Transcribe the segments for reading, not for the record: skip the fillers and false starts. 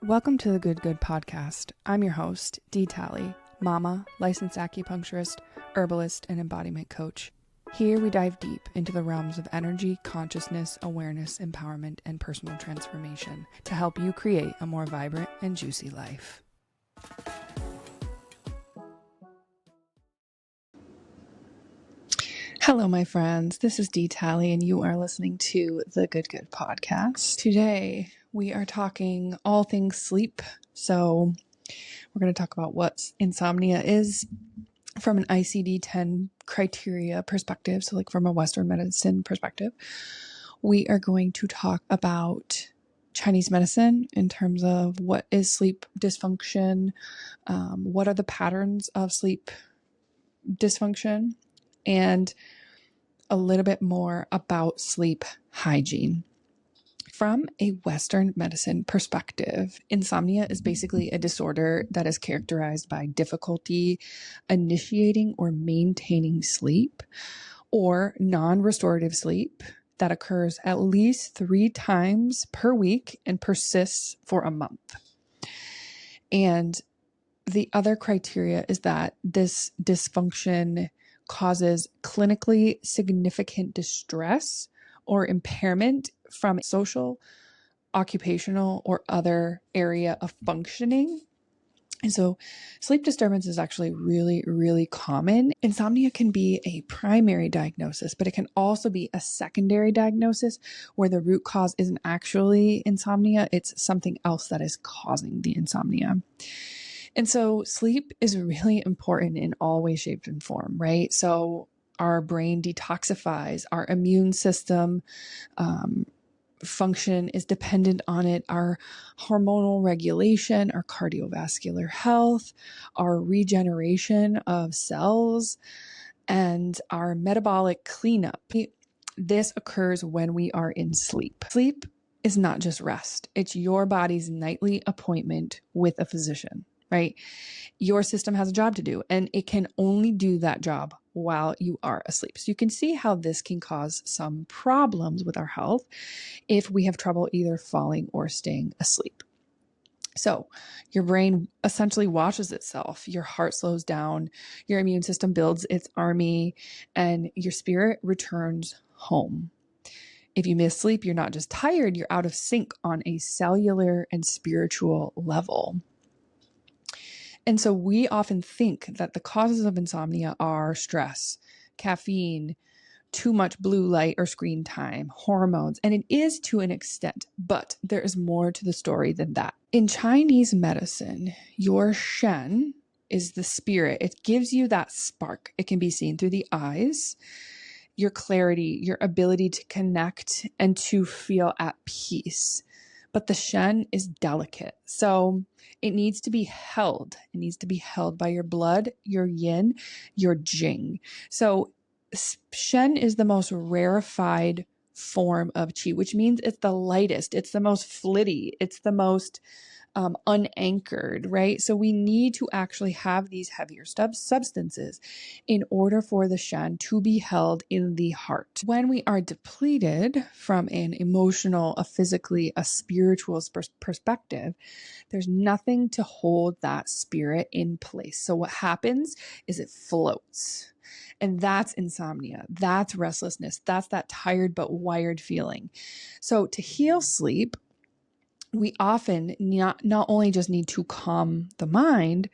Welcome to the Good podcast. I'm your host, Dee Talley, mama, licensed acupuncturist, herbalist, and embodiment coach. Here we dive deep into the realms of energy, consciousness, awareness, empowerment, and personal transformation to help you create a more vibrant and juicy life. Hello, my friends. This is Dee Talley, and you are listening to the Good podcast. Today, we are talking all things sleep. So we're going to talk about what insomnia is from an ICD-10 criteria perspective. So like from a Western medicine perspective, we are going to talk about Chinese medicine in terms of what is sleep dysfunction, what are the patterns of sleep dysfunction, and a little bit more about sleep hygiene. From a Western medicine perspective, insomnia is basically a disorder that is characterized by difficulty initiating or maintaining sleep or non-restorative sleep that occurs at least 3 times per week and persists for a month. And the other criteria is that this dysfunction causes clinically significant distress or impairment from social, occupational, or other area of functioning. And so sleep disturbance is actually really, really common. Insomnia can be a primary diagnosis, but it can also be a secondary diagnosis where the root cause isn't actually insomnia. It's something else that is causing the insomnia. And so sleep is really important in all ways, shape, and form, right? So our brain detoxifies, our immune system function is dependent on it, our hormonal regulation, our cardiovascular health, our regeneration of cells, and our metabolic cleanup. This occurs when we are in sleep. Sleep is not just rest. It's your body's nightly appointment with a physician, right? Your system has a job to do, and it can only do that job while you are asleep. So you can see how this can cause some problems with our health if we have trouble either falling or staying asleep. So your brain essentially washes itself, your heart slows down, your immune system builds its army, and your spirit returns home. If you miss sleep, you're not just tired, you're out of sync on a cellular and spiritual level. And so we often think that the causes of insomnia are stress, caffeine, too much blue light or screen time, hormones, and it is to an extent, but there is more to the story than that. In Chinese medicine, your shen is the spirit. It gives you that spark. It can be seen through the eyes, your clarity, your ability to connect and to feel at peace. But the shen is delicate. So it needs to be held. It needs to be held by your blood, your yin, your jing. So shen is the most rarefied form of qi, which means it's the lightest. It's the most flitty. It's the most unanchored, right? So we need to actually have these heavier substances in order for the shen to be held in the heart. When we are depleted from an emotional, a physically, a spiritual perspective, there's nothing to hold that spirit in place. So what happens is it floats. And that's insomnia. That's restlessness. That's that tired but wired feeling. So to heal sleep, we often not only just need to calm the mind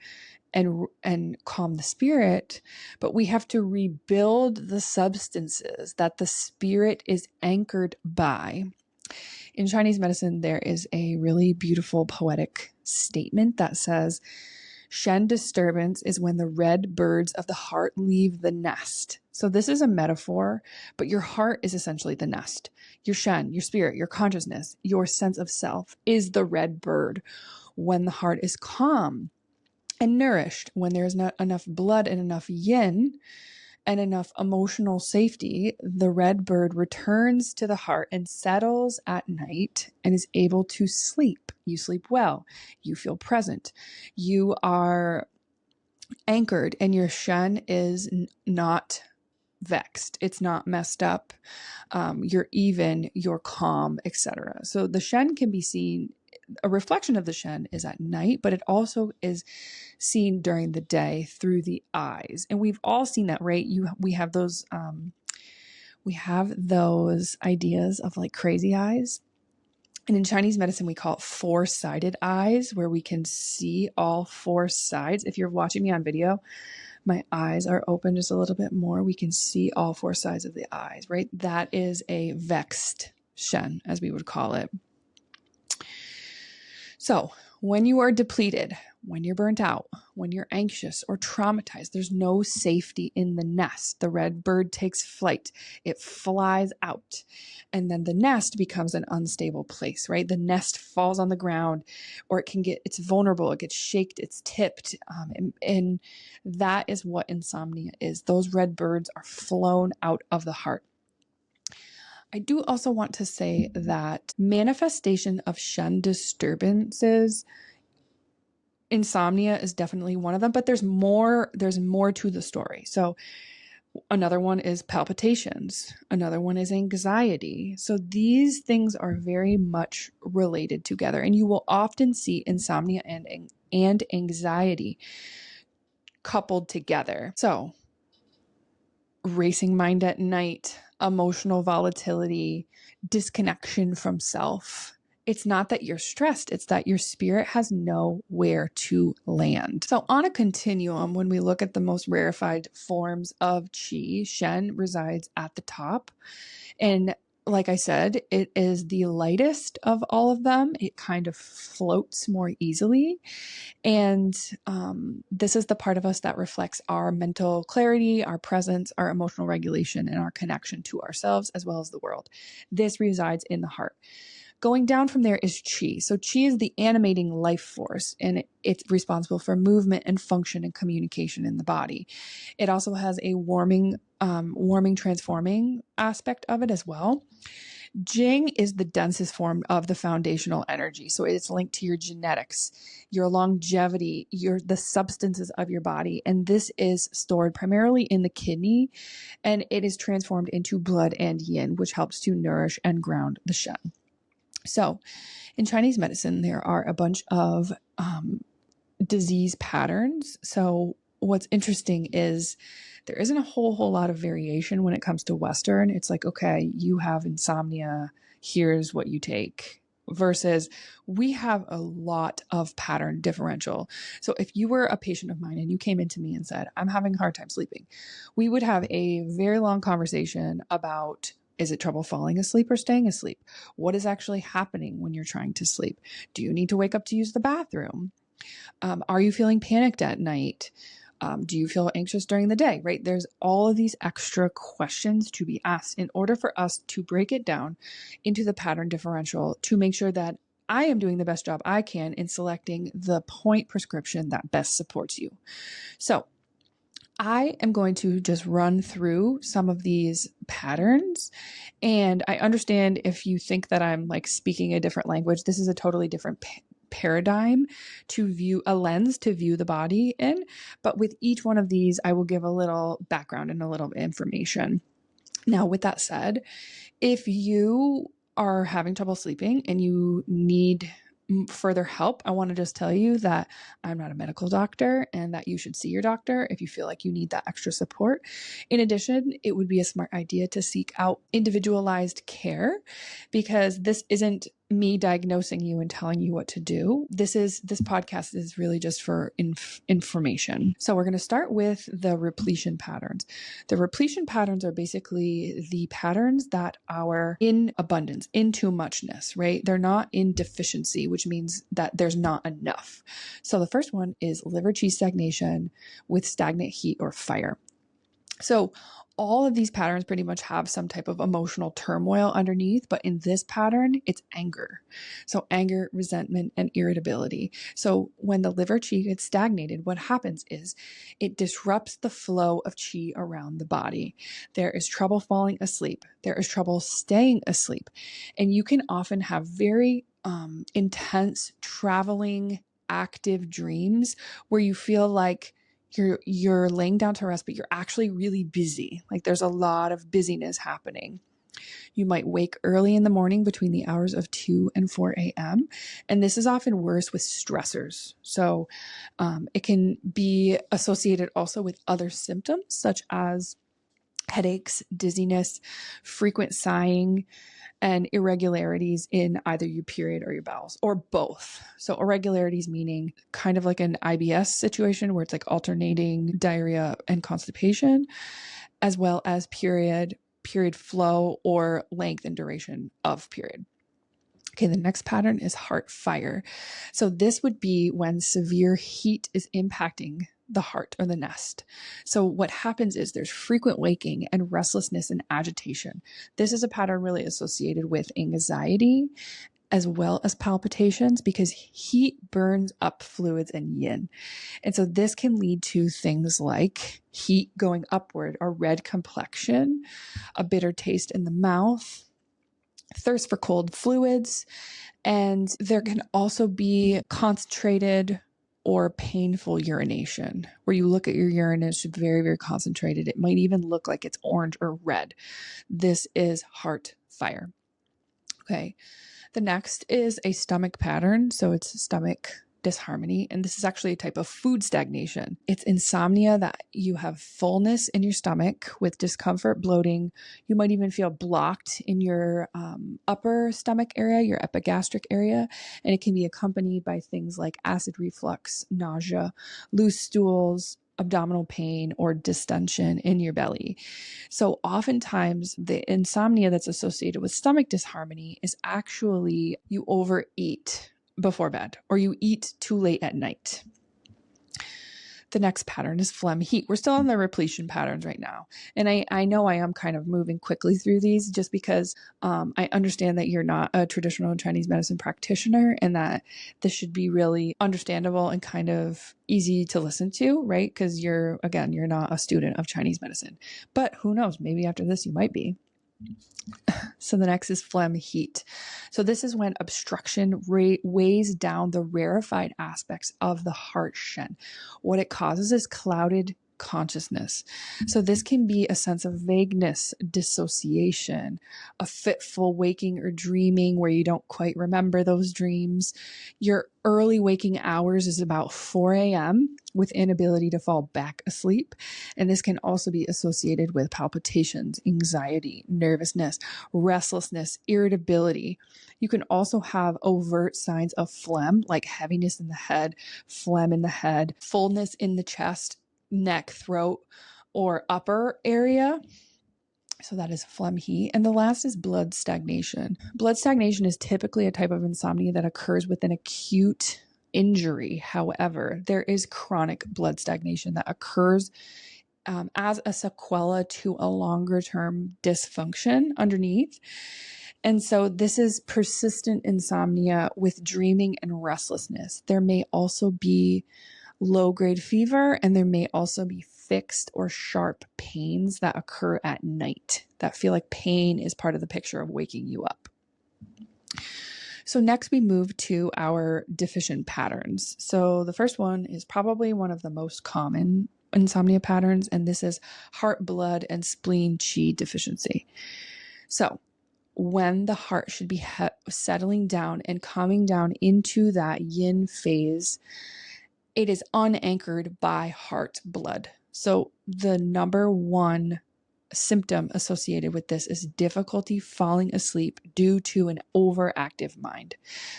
and calm the spirit, but we have to rebuild the substances that the spirit is anchored by. In Chinese medicine, there is a really beautiful poetic statement that says, Shen disturbance is when the red birds of the heart leave the nest. So this is a metaphor, but your heart is essentially the nest. Your Shen, your spirit, your consciousness, your sense of self is the red bird. When the heart is calm and nourished, when there's not enough blood and enough yin and enough emotional safety, the red bird returns to the heart and settles at night and is able to sleep. You sleep well. You feel present. You are anchored, and your shen is not vexed. It's not messed up. You're even, you're calm, etc. So the shen can be seen a reflection of the Shen is at night, but it also is seen during the day through the eyes. And we've all seen that, right? We have those ideas of like crazy eyes. And in Chinese medicine, we call it four-sided eyes, where we can see all four sides. If you're watching me on video, my eyes are open just a little bit more. We can see all four sides of the eyes, right? That is a vexed Shen, as we would call it. So when you are depleted, when you're burnt out, when you're anxious or traumatized, there's no safety in the nest. The red bird takes flight. It flies out. And then the nest becomes an unstable place, right? The nest falls on the ground, or it's vulnerable. It gets shaked. It's tipped. And that is what insomnia is. Those red birds are flown out of the heart. I do also want to say that manifestation of Shen disturbances, insomnia is definitely one of them, but there's more to the story. So another one is palpitations. Another one is anxiety. So these things are very much related together, and you will often see insomnia and anxiety coupled together. So racing mind at night, emotional volatility, disconnection from self. It's not that you're stressed, it's that your spirit has nowhere to land. So on a continuum, when we look at the most rarefied forms of qi, Shen resides at the top. And like I said, it is the lightest of all of them. It kind of floats more easily. And this is the part of us that reflects our mental clarity, our presence, our emotional regulation, and our connection to ourselves as well as the world. This resides in the heart. Going down from there is qi. So qi is the animating life force, and it's responsible for movement and function and communication in the body. It also has a warming, transforming aspect of it as well. Jing is the densest form of the foundational energy. So it's linked to your genetics, your longevity, the substances of your body. And this is stored primarily in the kidney, and it is transformed into blood and yin, which helps to nourish and ground the Shen. So in Chinese medicine, there are a bunch of disease patterns. So what's interesting is there isn't a whole lot of variation when it comes to Western. It's like, okay, you have insomnia, here's what you take, versus we have a lot of pattern differential. So if you were a patient of mine and you came into me and said, I'm having a hard time sleeping, we would have a very long conversation about, is it trouble falling asleep or staying asleep? What is actually happening when you're trying to sleep? Do you need to wake up to use the bathroom? Are you feeling panicked at night? Do you feel anxious during the day, right? There's all of these extra questions to be asked in order for us to break it down into the pattern differential to make sure that I am doing the best job I can in selecting the point prescription that best supports you. So I am going to just run through some of these patterns, and I understand if you think that I'm like speaking a different language. This is a totally different paradigm to view, a lens to view the body in. But with each one of these, I will give a little background and a little information. Now, with that said, if you are having trouble sleeping and you need further help, I want to just tell you that I'm not a medical doctor and that you should see your doctor if you feel like you need that extra support. In addition, it would be a smart idea to seek out individualized care, because this isn't me diagnosing you and telling you what to do. This podcast is really just for information. So we're going to start with the repletion patterns. The repletion patterns are basically the patterns that are in abundance, in too muchness, right? They're not in deficiency, which means that there's not enough. So the first one is liver qi stagnation with stagnant heat or fire. So all of these patterns pretty much have some type of emotional turmoil underneath, but in this pattern, it's anger. So anger, resentment, and irritability. So when the liver qi gets stagnated, what happens is it disrupts the flow of qi around the body. There is trouble falling asleep. There is trouble staying asleep. And you can often have very intense, traveling, active dreams where you feel like you're laying down to rest, but you're actually really busy. Like there's a lot of busyness happening. You might wake early in the morning between the hours of 2 and 4 a.m. And this is often worse with stressors. So it can be associated also with other symptoms such as headaches, dizziness, frequent sighing, and irregularities in either your period or your bowels, or both. So irregularities meaning kind of like an IBS situation where it's like alternating diarrhea and constipation, as well as period flow or length and duration of period. Okay, the next pattern is heart fire. So this would be when severe heat is impacting the heart or the nest. So what happens is there's frequent waking and restlessness and agitation. This is a pattern really associated with anxiety as well as palpitations because heat burns up fluids and yin. And so this can lead to things like heat going upward, a red complexion, a bitter taste in the mouth, thirst for cold fluids, and there can also be concentrated or painful urination where you look at your urine and it's very, very concentrated. It might even look like it's orange or red. This is heart fire. Okay. The next is a stomach pattern. So it's stomach disharmony. And this is actually a type of food stagnation. It's insomnia that you have fullness in your stomach with discomfort, bloating. You might even feel blocked in your upper stomach area, your epigastric area. And it can be accompanied by things like acid reflux, nausea, loose stools, abdominal pain, or distension in your belly. So oftentimes the insomnia that's associated with stomach disharmony is actually you overeat before bed or you eat too late at night. The next pattern is phlegm heat. We're still on the repletion patterns right now. And I know I am kind of moving quickly through these just because I understand that you're not a traditional Chinese medicine practitioner and that this should be really understandable and kind of easy to listen to, right? Because you're not a student of Chinese medicine. But who knows? Maybe after this you might be. So the next is phlegm heat. So this is when obstruction weighs down the rarefied aspects of the heart shen. What it causes is clouded consciousness. So this can be a sense of vagueness, dissociation, a fitful waking or dreaming where you don't quite remember those dreams. Your early waking hours is about 4 a.m. with inability to fall back asleep. And this can also be associated with palpitations, anxiety, nervousness, restlessness, irritability. You can also have overt signs of phlegm, like heaviness in the head, phlegm in the head, fullness in the chest, neck, throat, or upper area. So that is phlegm heat. And the last is blood stagnation. Blood stagnation is typically a type of insomnia that occurs with an acute injury. However, there is chronic blood stagnation that occurs as a sequela to a longer term dysfunction underneath. And so this is persistent insomnia with dreaming and restlessness. There may also be low-grade fever, and there may also be fixed or sharp pains that occur at night that feel like pain is part of the picture of waking you up. So next we move to our deficient patterns. So the first one is probably one of the most common insomnia patterns, and this is heart, blood, and spleen qi deficiency. So when the heart should be settling down and coming down into that yin phase, it is unanchored by heart blood. So the number one symptom associated with this is difficulty falling asleep due to an overactive mind.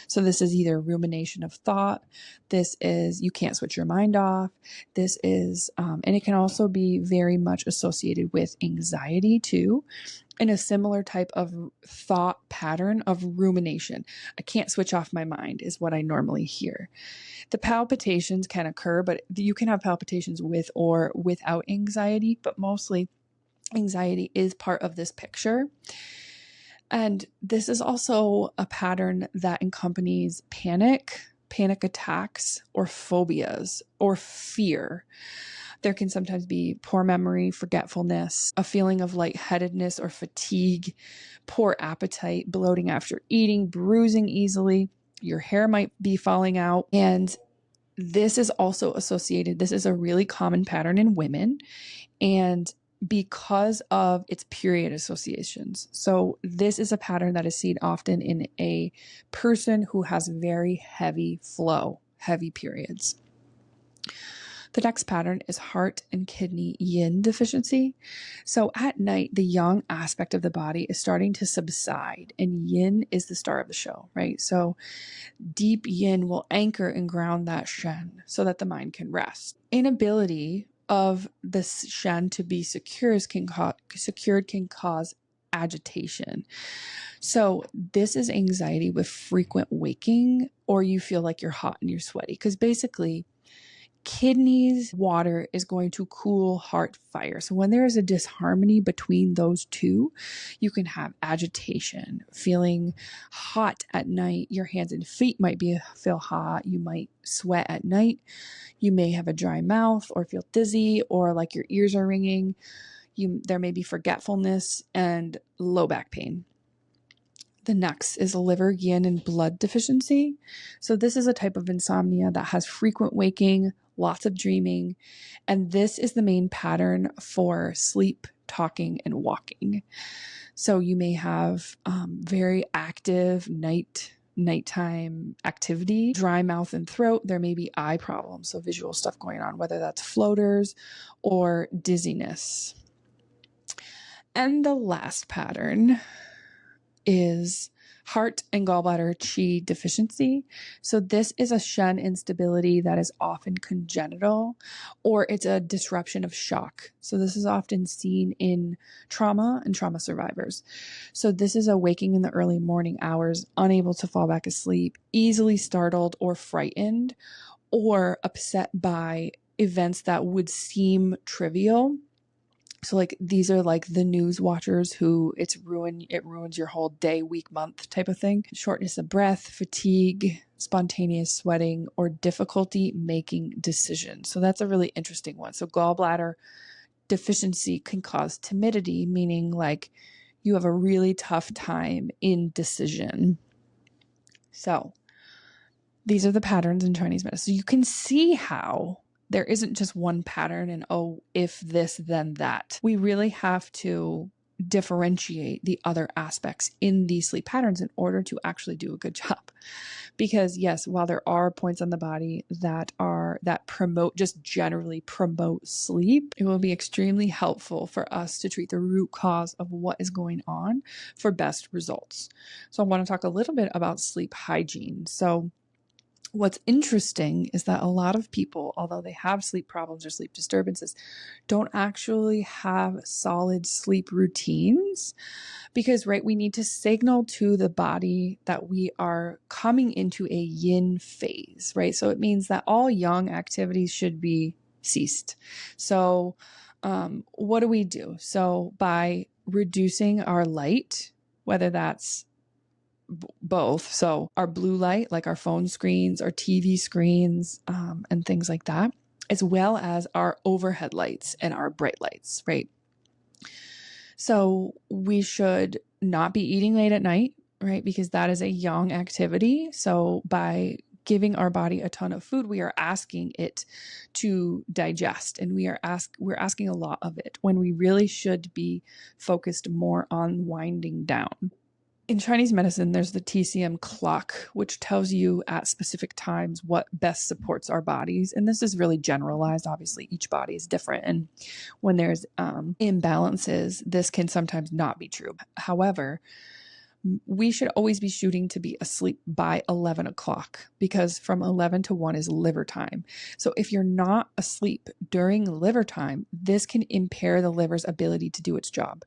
So this is either rumination of thought. This is you can't switch your mind off. This is, and it can also be very much associated with anxiety too. And a similar type of thought pattern of rumination. I can't switch off my mind is what I normally hear. The palpitations can occur, but you can have palpitations with or without anxiety, but mostly anxiety is part of this picture. And this is also a pattern that accompanies panic attacks, or phobias, or fear. There can sometimes be poor memory, forgetfulness, a feeling of lightheadedness or fatigue, poor appetite, bloating after eating, bruising easily. Your hair might be falling out. And this is also associated, this is a really common pattern in women. And because of its period associations. So this is a pattern that is seen often in a person who has very heavy flow, heavy periods. The next pattern is heart and kidney yin deficiency. So at night, the yang aspect of the body is starting to subside, and yin is the star of the show, right? So deep yin will anchor and ground that shen so that the mind can rest. Inability of this shen to be secured can cause agitation. So this is anxiety with frequent waking, or you feel like you're hot and you're sweaty, because basically kidneys water is going to cool heart fire. So when there is a disharmony between those two, you can have agitation, feeling hot at night. Your hands and feet might feel hot. You might sweat at night. You may have a dry mouth or feel dizzy or like your ears are ringing. There may be forgetfulness and low back pain. The next is liver, yin, and blood deficiency. So this is a type of insomnia that has frequent waking, lots of dreaming, and this is the main pattern for sleep, talking, and walking. So you may have very active nighttime activity, dry mouth and throat. There may be eye problems, so visual stuff going on, whether that's floaters or dizziness. And the last pattern is heart and gallbladder qi deficiency. So this is a shen instability that is often congenital, or it's a disruption of shock. So this is often seen in trauma and trauma survivors. So this is a waking in the early morning hours, unable to fall back asleep, easily startled or frightened, or upset by events that would seem trivial. So like these are like the news watchers who it ruins your whole day, week, month type of thing. Shortness of breath, fatigue, spontaneous sweating, or difficulty making decisions. So that's a really interesting one. So gallbladder deficiency can cause timidity, meaning like you have a really tough time in decision. So these are the patterns in Chinese medicine. So you can see how there isn't just one pattern and, oh, if this, then that. We really have to differentiate the other aspects in these sleep patterns in order to actually do a good job. Because yes, while there are points on the body that generally promote sleep, it will be extremely helpful for us to treat the root cause of what is going on for best results. So I want to talk a little bit about sleep hygiene. So what's interesting is that a lot of people, although they have sleep problems or sleep disturbances, don't actually have solid sleep routines because, right, we need to signal to the body that we are coming into a yin phase, right? So it means that all yang activities should be ceased. So what do we do? So by reducing our light, whether that's both. So our blue light, like our phone screens, our TV screens, and things like that, as well as our overhead lights and our bright lights, right? So we should not be eating late at night, right? Because that is a yang activity. So by giving our body a ton of food, we are asking it to digest, and we're asking a lot of it when we really should be focused more on winding down. In Chinese medicine, there's the TCM clock, which tells you at specific times what best supports our bodies. And this is really generalized. Obviously, each body is different. And when there's imbalances, this can sometimes not be true. However, we should always be shooting to be asleep by 11 o'clock because from 11 to 1 is liver time. So if you're not asleep during liver time, this can impair the liver's ability to do its job.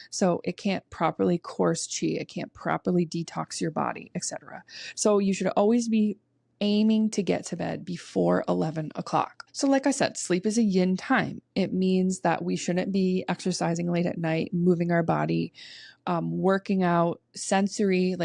So it can't properly course qi, it can't properly detox your body, etc. So you should always be aiming to get to bed before 11 o'clock. So like I said, sleep is a yin time. It means that we shouldn't be exercising late at night, moving our body, working out, sensory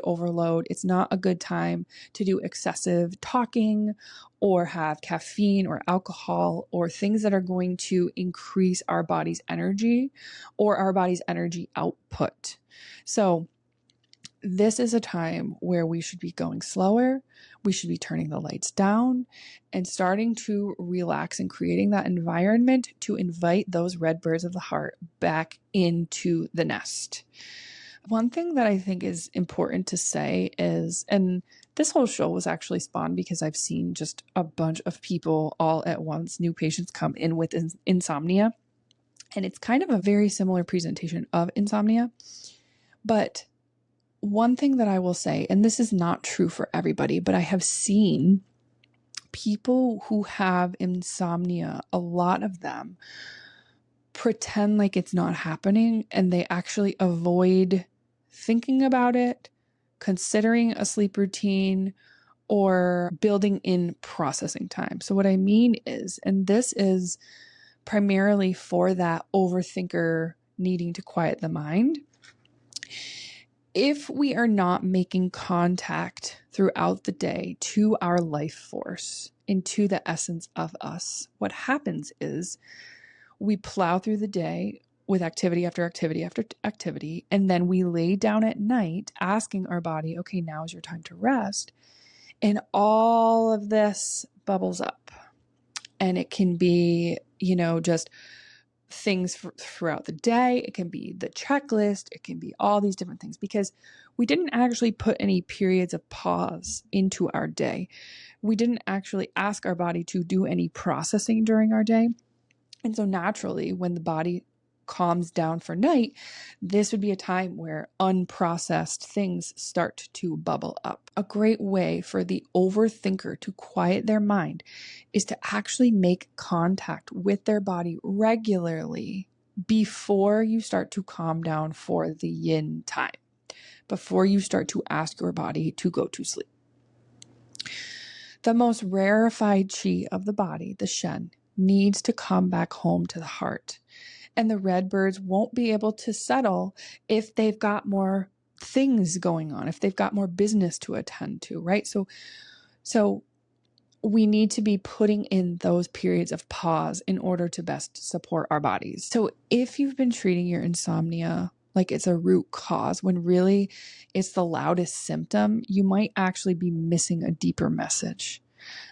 overload. It's not a good time to do excessive talking or have caffeine or alcohol or things that are going to increase our body's energy or our body's energy output. So this is a time where we should be going slower. We should be turning the lights down and starting to relax and creating that environment to invite those red birds of the heart back into the nest. One thing that I think is important to say is, and this whole show was actually spawned because I've seen just a bunch of people all at once, new patients come in with insomnia. And it's kind of a very similar presentation of insomnia. But one thing that I will say, and this is not true for everybody, but I have seen people who have insomnia, a lot of them pretend like it's not happening, and they actually avoid thinking about it, considering a sleep routine, or building in processing time. So what I mean is, and this is primarily for that overthinker needing to quiet the mind, if we are not making contact throughout the day to our life force, into the essence of us, what happens is we plow through the day with activity after activity after activity, and then we lay down at night asking our body, okay, now is your time to rest. And all of this bubbles up. And it can be, just things throughout the day. It can be the checklist. It can be all these different things because we didn't actually put any periods of pause into our day. We didn't actually ask our body to do any processing during our day. And so naturally, when the body calms down for night, this would be a time where unprocessed things start to bubble up. A great way for the overthinker to quiet their mind is to actually make contact with their body regularly before you start to calm down for the yin time, before you start to ask your body to go to sleep. The most rarefied chi of the body, the shen, needs to come back home to the heart. And the red birds won't be able to settle if they've got more things going on, if they've got more business to attend to, right? So we need to be putting in those periods of pause in order to best support our bodies. So if you've been treating your insomnia like it's a root cause, when really it's the loudest symptom, you might actually be missing a deeper message.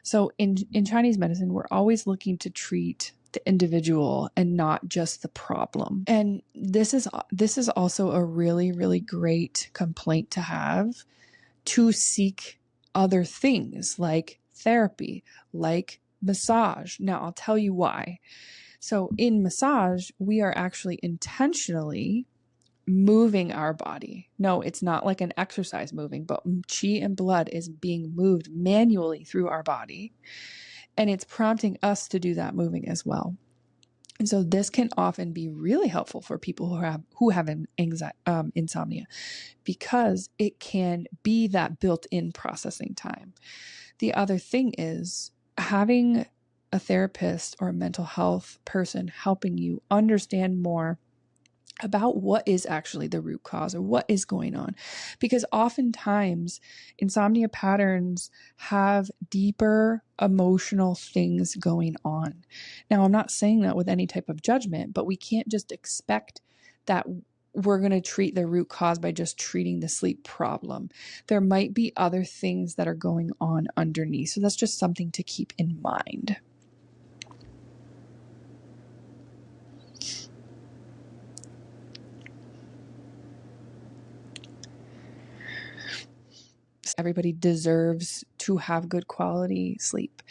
So in Chinese medicine, we're always looking to treat the individual and not just the problem. And this is also a really, really great complaint to have, to seek other things like therapy, like massage. Now, I'll tell you why. So in massage, we are actually intentionally moving our body. No, it's not like an exercise moving, but chi and blood is being moved manually through our body. And it's prompting us to do that moving as well. And so this can often be really helpful for people who have insomnia, because it can be that built-in processing time. The other thing is having a therapist or a mental health person helping you understand more about what is actually the root cause or what is going on. Because oftentimes insomnia patterns have deeper emotional things going on. Now, I'm not saying that with any type of judgment, but we can't just expect that we're going to treat the root cause by just treating the sleep problem. There might be other things that are going on underneath. So that's just something to keep in mind. Everybody deserves to have good quality sleep,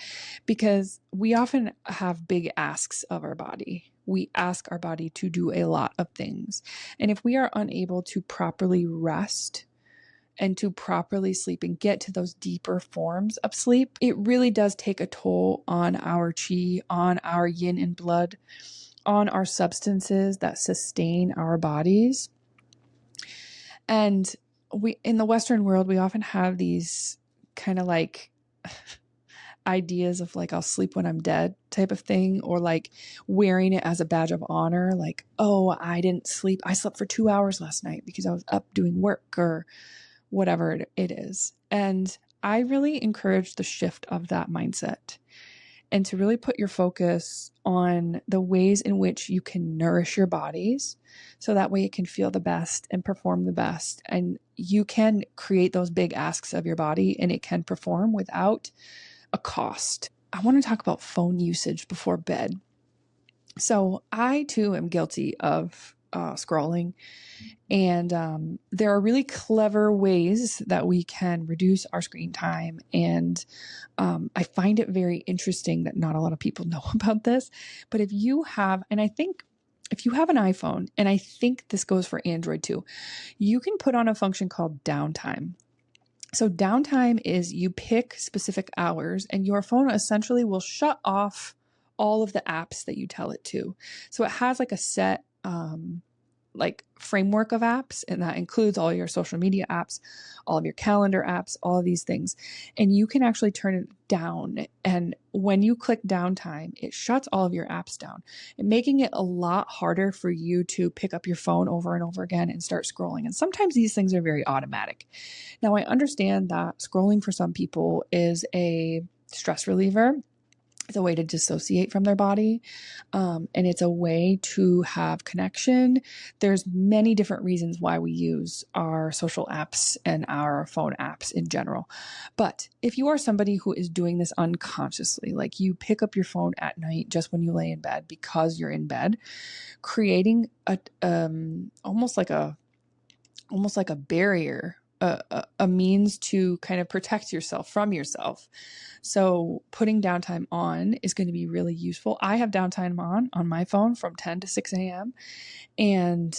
because we often have big asks of our body. We ask our body to do a lot of things. And if we are unable to properly rest and to properly sleep and get to those deeper forms of sleep, it really does take a toll on our chi, on our yin and blood, on our substances that sustain our bodies. And we, in the Western world, we often have these kind of like ideas of like, I'll sleep when I'm dead type of thing, or like wearing it as a badge of honor. Like, oh, I didn't sleep. I slept for 2 hours last night because I was up doing work or whatever it is. And I really encourage the shift of that mindset and to really put your focus on the ways in which you can nourish your bodies so that way it can feel the best and perform the best. And you can create those big asks of your body and it can perform without a cost. I want to talk about phone usage before bed. So I too am guilty of scrolling. And there are really clever ways that we can reduce our screen time. And I find it very interesting that not a lot of people know about this. But if you have, and I think if you have an iPhone, and I think this goes for Android too, you can put on a function called downtime. So downtime is you pick specific hours and your phone essentially will shut off all of the apps that you tell it to. So it has like a set like framework of apps, and that includes all your social media apps, all of your calendar apps, all of these things. And you can actually turn it down. And when you click downtime, it shuts all of your apps down, and making it a lot harder for you to pick up your phone over and over again and start scrolling. And sometimes these things are very automatic. Now, I understand that scrolling for some people is a stress reliever. It's a way to dissociate from their body. And it's a way to have connection. There's many different reasons why we use our social apps and our phone apps in general. But if you are somebody who is doing this unconsciously, like you pick up your phone at night just when you lay in bed because you're in bed, creating almost like a barrier, a means to kind of protect yourself from yourself. So putting downtime on is going to be really useful. I have downtime on my phone from 10 to 6 a.m. And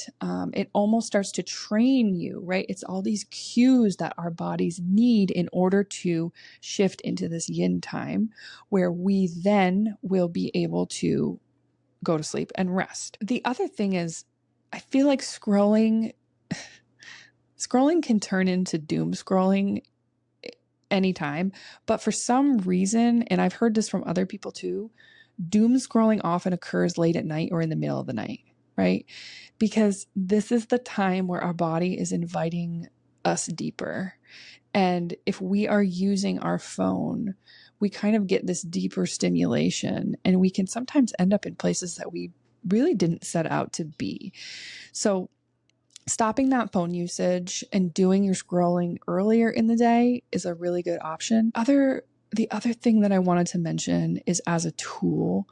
it almost starts to train you, right? It's all these cues that our bodies need in order to shift into this yin time where we then will be able to go to sleep and rest. The other thing is, I feel like scrolling can turn into doom scrolling anytime, but for some reason, and I've heard this from other people too, doom scrolling often occurs late at night or in the middle of the night, right? Because this is the time where our body is inviting us deeper. And if we are using our phone, we kind of get this deeper stimulation, and we can sometimes end up in places that we really didn't set out to be. So stopping that phone usage and doing your scrolling earlier in the day is a really good option. The other thing that I wanted to mention is, as a tool,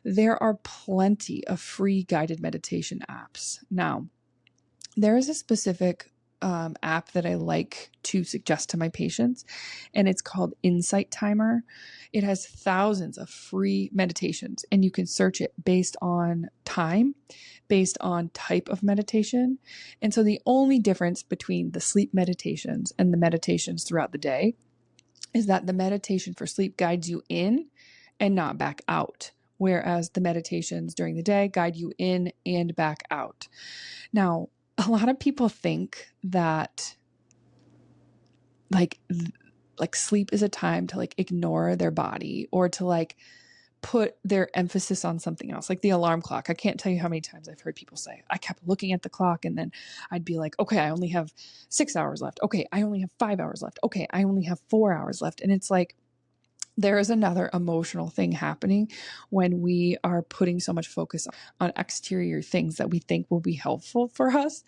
there are plenty of free guided meditation apps. Now, there is a specific app that I like to suggest to my patients, and it's called Insight Timer. It has thousands of free meditations, and you can search it based on time, based on type of meditation. And so the only difference between the sleep meditations and the meditations throughout the day is that the meditation for sleep guides you in and not back out, whereas the meditations during the day guide you in and back out. Now, a lot of people think that like sleep is a time to like ignore their body or to like put their emphasis on something else, like the alarm clock. I can't tell you how many times I've heard people say, I kept looking at the clock and then I'd be like, okay, I only have 6 hours left. Okay, I only have 5 hours left. Okay, I only have 4 hours left. And it's like, there is another emotional thing happening when we are putting so much focus on exterior things that we think will be helpful for us.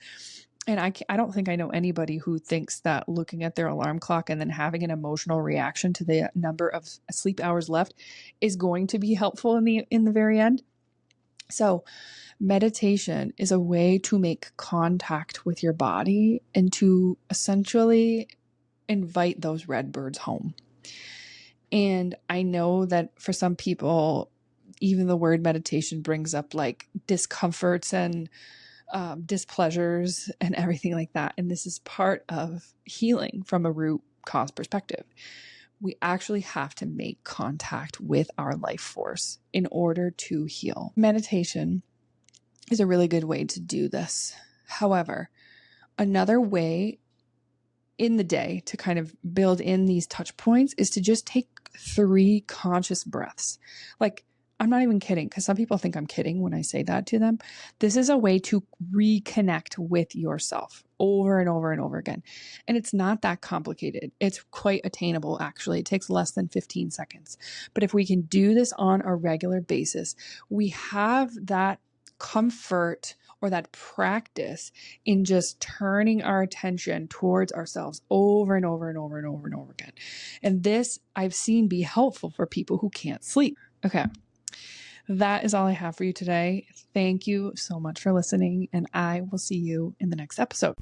And I don't think I know anybody who thinks that looking at their alarm clock and then having an emotional reaction to the number of sleep hours left is going to be helpful in the very end. So meditation is a way to make contact with your body and to essentially invite those red birds home. And I know that for some people, even the word meditation brings up like discomforts and displeasures and everything like that. And this is part of healing from a root cause perspective. We actually have to make contact with our life force in order to heal. Meditation is a really good way to do this. However, another way in the day to kind of build in these touch points is to just take 3 conscious breaths. Like, I'm not even kidding, because some people think I'm kidding when I say that to them. This is a way to reconnect with yourself over and over and over again. And it's not that complicated. It's quite attainable, actually. It takes less than 15 seconds. But if we can do this on a regular basis, we have that comfort or that practice in just turning our attention towards ourselves over and over and over and over and over again. And this I've seen be helpful for people who can't sleep. Okay. That is all I have for you today. Thank you so much for listening, and I will see you in the next episode.